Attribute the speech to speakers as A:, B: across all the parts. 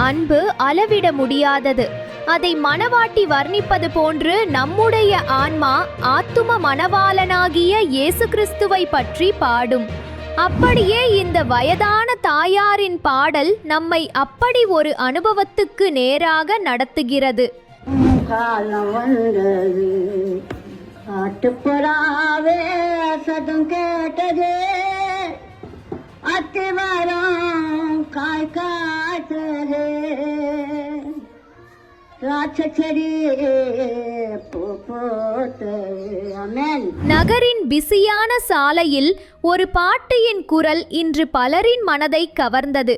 A: அன்பு அளவிட முடியாதது. அதை மணவாட்டி வர்ணிப்பது போன்று நம்முடைய ஆன்மா ஆத்தும மணவாளனாகிய இயேசு கிறிஸ்துவை பற்றி பாடும். அப்படியே இந்த வயதான தாயாரின் பாடல் நம்மை அப்படி ஒரு அனுபவத்துக்கு நேராக நடத்துகிறது.
B: காலம் வந்தது, காட்டுப்புறாவே சதம் கேட்டது, அத்திவரம் காய் காய்ச்சது, ராட்சசரி பூ போட்டது. ஆமென்.
A: நகரின் பிஸியான சாலையில் ஒரு பாட்டியின் குரல் இன்று பலரின் மனதை கவர்ந்தது.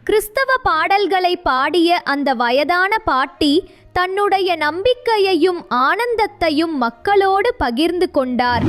A: கிறிஸ்தவ பாடல்களை பாடிய அந்த வயதான பாட்டி தன்னுடைய நம்பிக்கையையும் ஆனந்தத்தையும் மக்களோடு பகிர்ந்து கொண்டார்.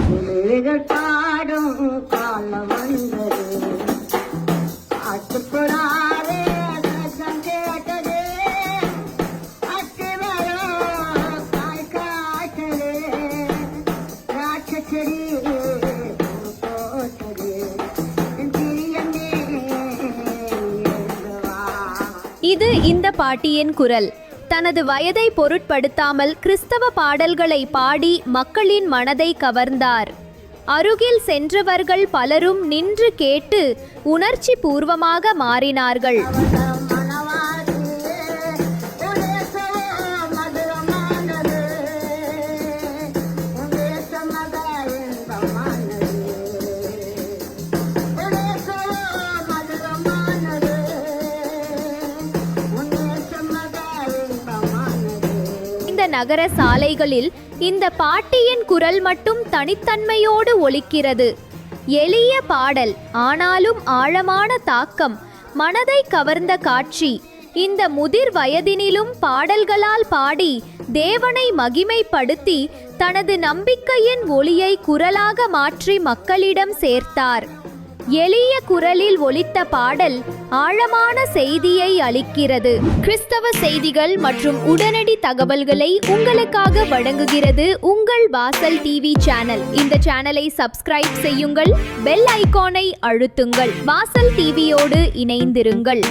A: இது இந்த பாட்டியின் குரல். தனது வயதை பொருட்படுத்தாமல் கிறிஸ்தவ பாடல்களை பாடி மக்களின் மனதை கவர்ந்தார். அருகில் சென்றவர்கள் பலரும் நின்று கேட்டு உணர்ச்சி பூர்வமாக மாறினார்கள். நகர சாலைகளில் இந்த பாட்டியின் குரல் மட்டும் தனித்தன்மையோடு ஒலிக்கிறது. எளிய பாடல், ஆனாலும் ஆழமான தாக்கம், மனதை கவர்ந்த காட்சி. இந்த முதிர் வயதினிலும் பாடல்களால் பாடி தேவனை மகிமைப்படுத்தி தனது நம்பிக்கையின் ஒளியை குரலாக மாற்றி மக்களிடம் சேர்த்தார். எளிய குரலில் ஒலித்த பாடல் ஆழமான செய்தியை அளிக்கிறது. கிறிஸ்தவ செய்திகள் மற்றும் உடனடி தகவல்களை உங்களுக்காக வழங்குகிறது உங்கள் வாசல் டிவி சேனல். இந்த சேனலை சப்ஸ்கிரைப் செய்யுங்கள், பெல் ஐகானை அழுத்துங்கள். வாசல் டிவியோடு இணைந்திருங்கள்.